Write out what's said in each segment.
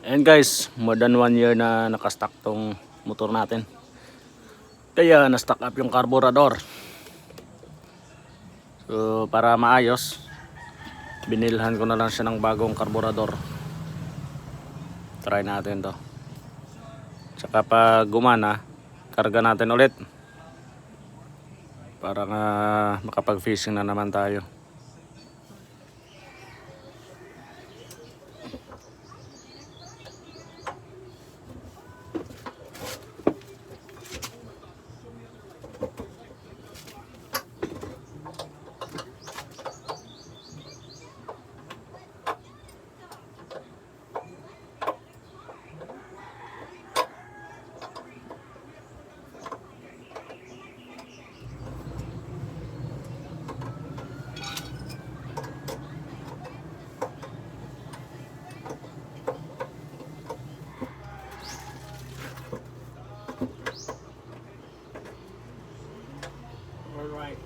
And guys, more than 1 year na nakastock tong motor natin. Kaya na-stock up yung carburetor. So para maayos, binilhan ko na lang siya ng bagong carburetor. Try natin to. Tsaka pag gumana, karga natin ulit. Para makapag-fishing na naman tayo. Alright.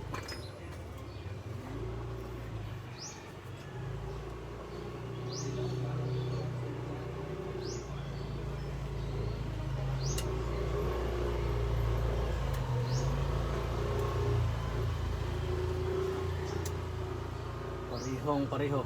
Parehong pareho.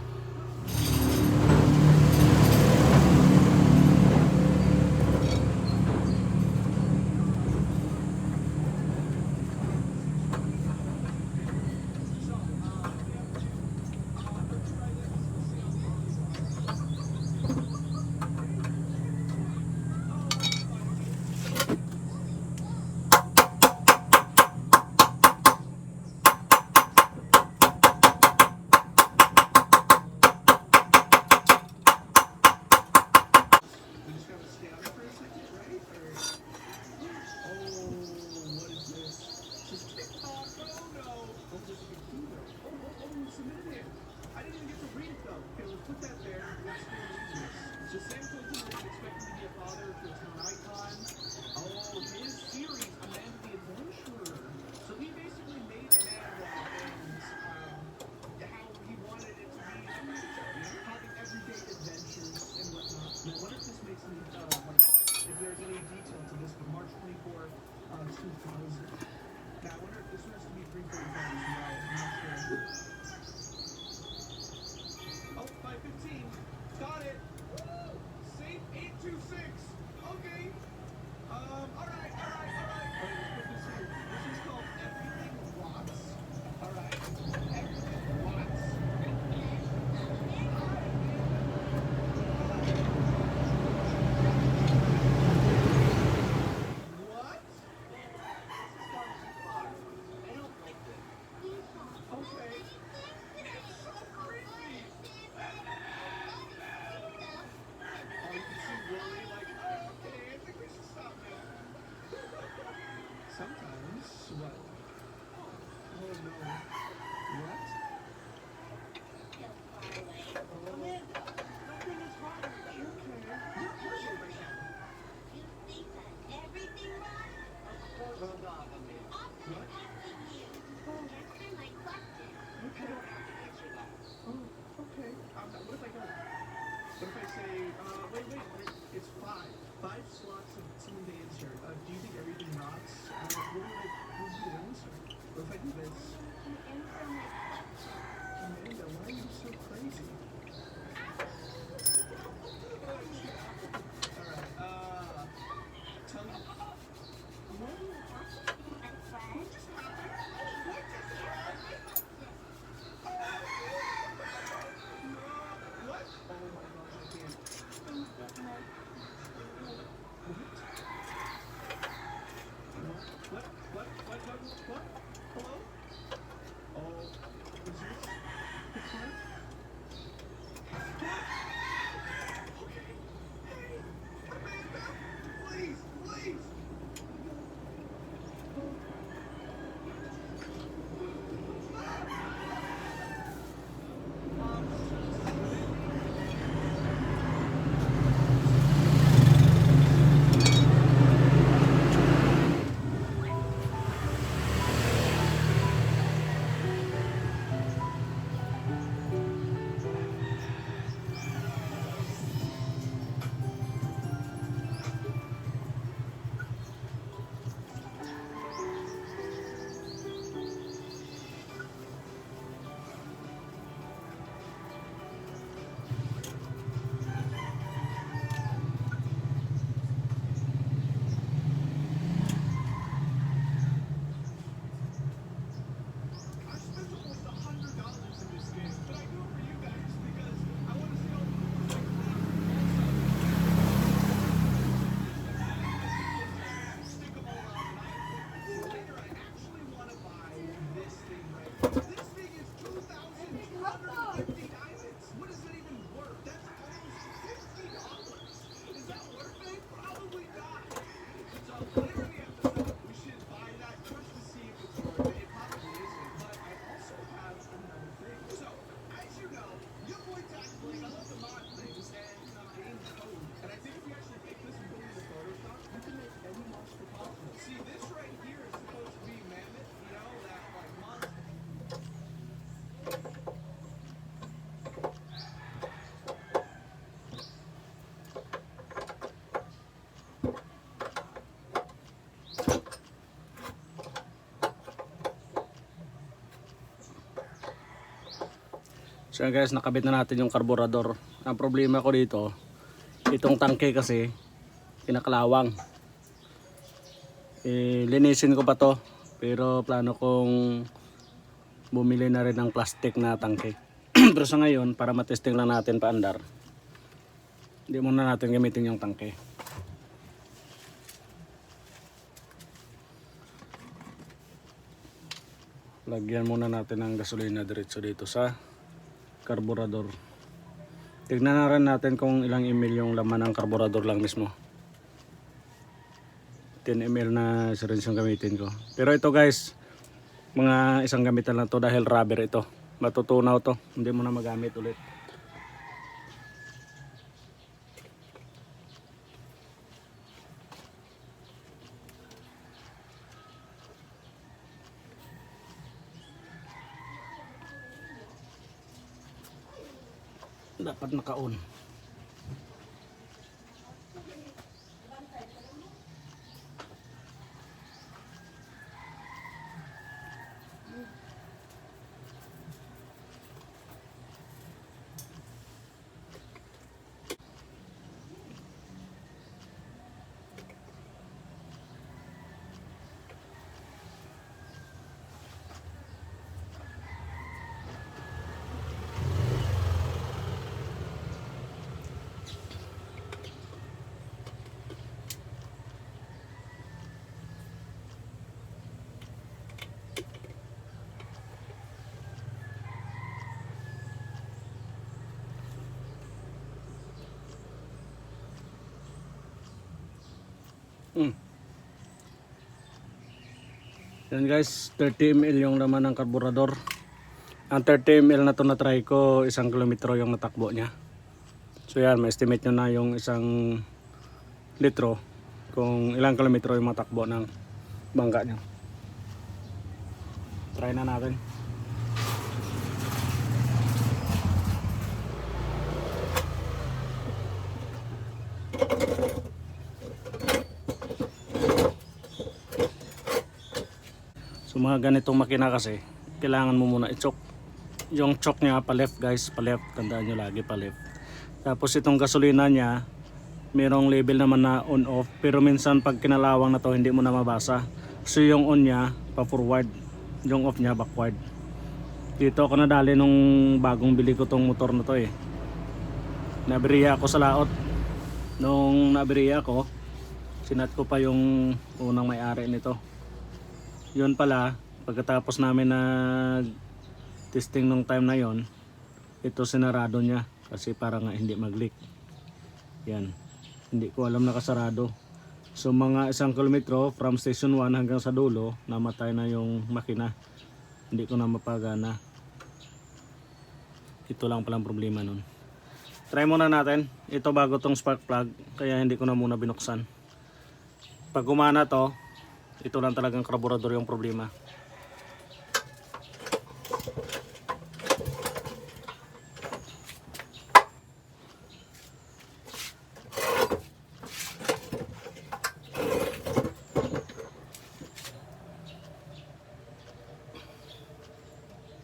So guys, nakabit na natin yung karburador. Ang problema ko dito, itong tangke kasi kinakalawang. Linisin ko pa to, pero plano kong bumili na rin ng plastic na tangke. Pero sa ngayon, para matesting lang natin paandar, hindi muna natin gamitin yung tangke. Lagyan muna natin ng gasolina diretso dito sa karburador. Tignan na rin natin kung ilang ml yung laman ng karburador lang mismo. 10 ml na syringe yung gamitin ko. Pero ito guys, mga isang gamitan lang to dahil rubber ito. Matutunaw to, hindi mo na magamit ulit. Dapat naka-on. Yan guys, 30 ml yung laman ng karburador. Ang 30 ml na to na try ko, 1 kilometro yung natakbo niya. So yan, ma-estimate nyo na yung 1 litro kung ilang kilometro yung matakbo ng bangka nyo. Try na natin. So mga ganitong makina kasi, kailangan mo muna i-choke. Yung choke niya pa left guys, pa left. Tandaan nyo lagi pa left. Tapos itong gasolina niya, mayroong label naman na on off. Pero minsan pag kinalawang na to, hindi mo na mabasa. So yung on niya, pa forward. Yung off niya, backward. Dito ako nadali nung bagong bili ko tong motor na to eh. Nabiriya ako sa laot. Nung nabiriya ako, sinat ko pa yung unang may-ari nito. Yun pala, pagkatapos namin na testing nung time na yon, ito sinarado niya kasi para nga hindi mag-leak. Yan, hindi ko alam nakasarado. So mga 1 kilometro from station 1 hanggang sa dulo, namatay na yung makina. Hindi ko na mapagana. Ito lang palang problema nun. Try muna natin. Ito bago tong spark plug, kaya hindi ko na muna binuksan. Pag gumana to, ito lang talagang karburador yung problema.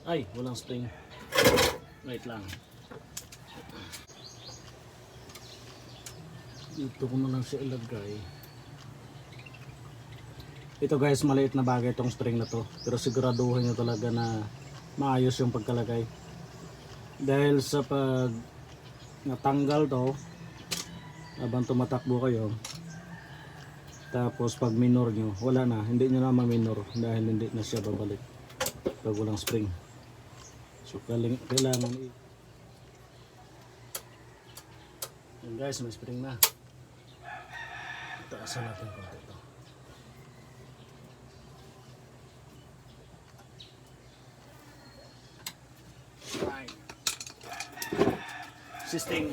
Ay, walang spring. Wait lang. Dito ko na lang siya ilagay. Ito guys, maliit na bagay itong spring na to. Pero siguraduhin nyo talaga na maayos yung pagkalagay. Dahil sa pag natanggal to, habang tumatakbo kayo, tapos pag minor nyo, wala na. Hindi nyo na ma-minor dahil hindi na siya babalik pag walang spring. So kailangan yan guys, may spring na. Itaasan natin konti ito. Right. Sisting.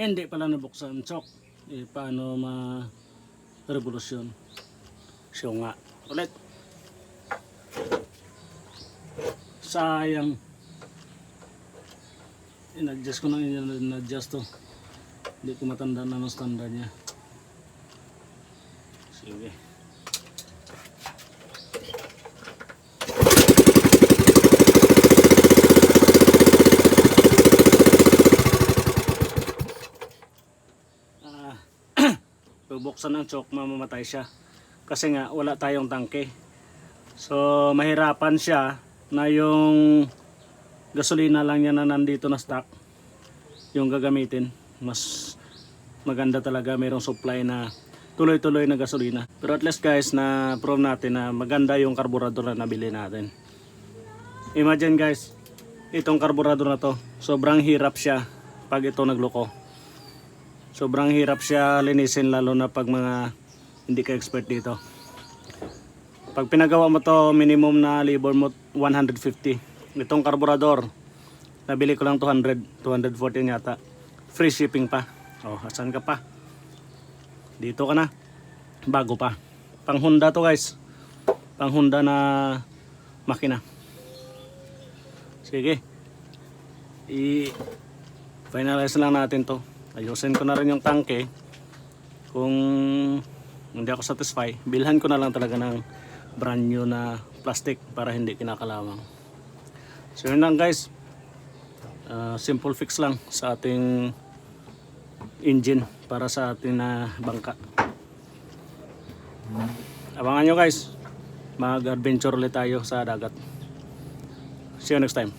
Hindi pala nabuksan chok. Paano ma-revolusyon? Siya nga. Ulit. Sayang. In-adjust ko na in-adjust to. Hindi ko matanda na ang standard niya. Sige. Bubuksan ang choke, mamamatay siya. Kasi nga wala tayong tangke. So mahirapan siya na yung gasolina lang niya na nandito na stock yung gagamitin. Mas maganda talaga mayroong supply na tuloy-tuloy na gasolina. Pero at least guys, na prove natin na maganda yung karburador na nabili natin. Imagine guys, itong karburador na to, sobrang hirap siya pag ito nagloko. Sobrang hirap siya linisin, lalo na pag mga hindi ka expert dito. Pag pinagawa mo to, minimum na labor mo 150. Itong karburador, nabili ko lang 200, 214 yata. Free shipping pa. Oh, asan ka pa? Dito ka na. Bago pa. Pang Honda to guys. Pang Honda na makina. Sige. I-finalize lang natin to. Ayusin ko na rin yung tangke. Kung hindi ako satisfied, bilhan ko na lang talaga ng brand new na plastic para hindi kinakalawang. So yun lang guys. Simple fix lang sa ating engine para sa ating bangka. Abangan nyo guys. Mag-adventure ulit tayo sa dagat. See you next time.